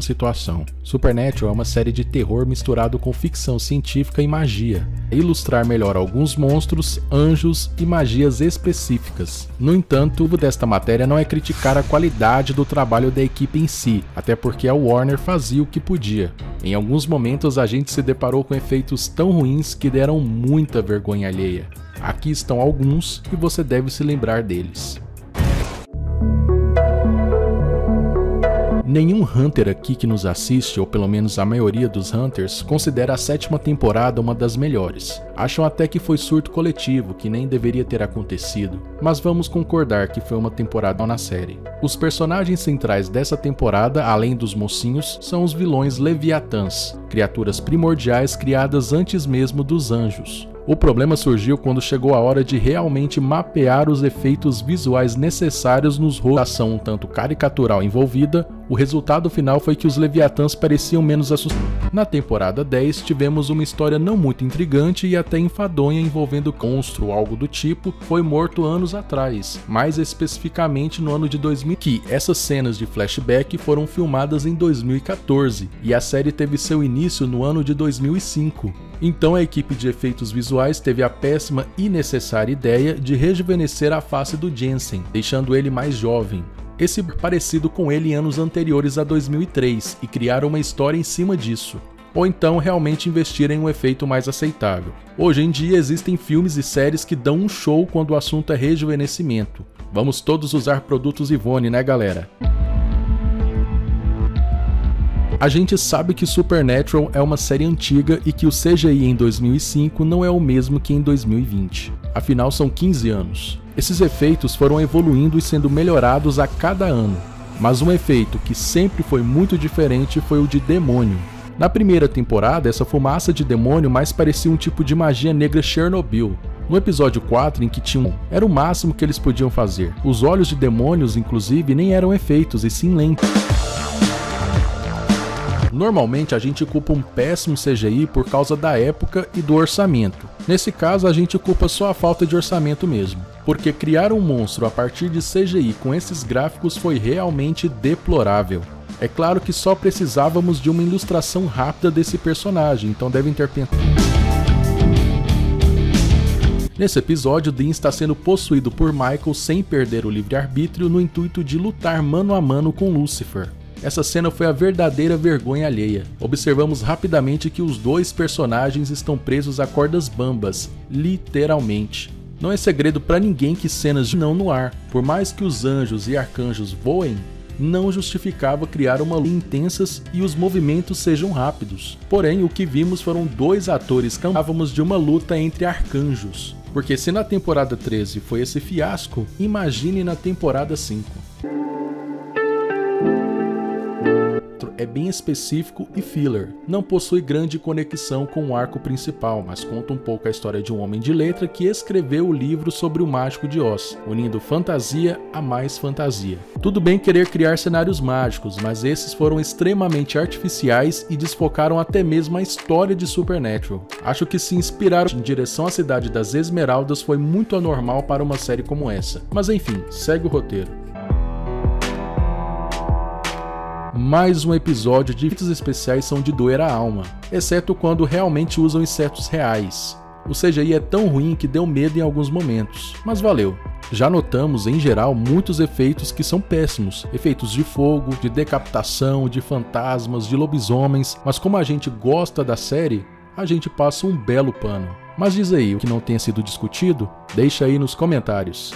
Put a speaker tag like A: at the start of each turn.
A: situação. Supernatural é uma série de terror misturado com ficção científica e magia. Ilustrar melhor alguns monstros, anjos e magias específicas. No entanto, o desta matéria não é criticar a qualidade do trabalho da equipe em si, até porque a Warner fazia o que podia. Em alguns momentos a gente se deparou com efeitos tão ruins que deram muita vergonha alheia. Aqui estão alguns e você deve se lembrar deles. Nenhum Hunter aqui que nos assiste, ou pelo menos a maioria dos Hunters, considera a 7ª temporada uma das melhores. Acham até que foi surto coletivo, que nem deveria ter acontecido. Mas vamos concordar que foi uma temporada na série. Os personagens centrais dessa temporada, além dos mocinhos, são os vilões Leviatãs, criaturas primordiais criadas antes mesmo dos anjos. O problema surgiu quando chegou a hora de realmente mapear os efeitos visuais necessários nos rostos da ação um tanto caricatural envolvida. O resultado final foi que os Leviatãs pareciam menos assustados. Na temporada 10 tivemos uma história não muito intrigante e até enfadonha envolvendo monstro ou algo do tipo, foi morto anos atrás, mais especificamente no ano de 2000, que essas cenas de flashback foram filmadas em 2014 e a série teve seu início no ano de 2005. Então a equipe de efeitos visuais teve a péssima e necessária ideia de rejuvenescer a face do Jensen, deixando ele mais jovem. Esse parecido com ele em anos anteriores a 2003 e criaram uma história em cima disso. Ou então realmente investir em um efeito mais aceitável. Hoje em dia existem filmes e séries que dão um show quando o assunto é rejuvenescimento. Vamos todos usar produtos Ivone, né galera? A gente sabe que Supernatural é uma série antiga e que o CGI em 2005 não é o mesmo que em 2020. Afinal, são 15 anos. Esses efeitos foram evoluindo e sendo melhorados a cada ano. Mas um efeito que sempre foi muito diferente foi o de demônio. Na primeira temporada, essa fumaça de demônio mais parecia um tipo de magia negra Chernobyl. No episódio 4, em que tinham, era o máximo que eles podiam fazer. Os olhos de demônios, inclusive, nem eram efeitos, e sim lentes. Normalmente a gente culpa um péssimo CGI por causa da época e do orçamento. Nesse caso a gente culpa só a falta de orçamento mesmo, porque criar um monstro a partir de CGI com esses gráficos foi realmente deplorável. É claro que só precisávamos de uma ilustração rápida desse personagem, então devem ter pensado. Nesse episódio, Dean está sendo possuído por Michael sem perder o livre-arbítrio no intuito de lutar mano a mano com Lucifer. Essa cena foi a verdadeira vergonha alheia. Observamos rapidamente que os dois personagens estão presos a cordas bambas, literalmente. Não é segredo pra ninguém que cenas de não no ar, por mais que os anjos e arcanjos voem, não justificava criar uma luta intensas e os movimentos sejam rápidos. Porém, o que vimos foram dois atores que cantávamos de uma luta entre arcanjos. Porque se na temporada 13 foi esse fiasco, imagine na temporada 5. É bem específico e filler. Não possui grande conexão com o arco principal, mas conta um pouco a história de um homem de letra que escreveu o livro sobre o Mágico de Oz, unindo fantasia a mais fantasia. Tudo bem querer criar cenários mágicos, mas esses foram extremamente artificiais e desfocaram até mesmo a história de Supernatural. Acho que se inspiraram em direção à cidade das Esmeraldas foi muito anormal para uma série como essa. Mas enfim, segue o roteiro. Mais um episódio de efeitos especiais são de doer a alma, exceto quando realmente usam insetos reais. O CGI é tão ruim que deu medo em alguns momentos, mas valeu. Já notamos, em geral, muitos efeitos que são péssimos, efeitos de fogo, de decapitação, de fantasmas, de lobisomens, mas como a gente gosta da série, a gente passa um belo pano. Mas diz aí, o que não tenha sido discutido, deixa aí nos comentários.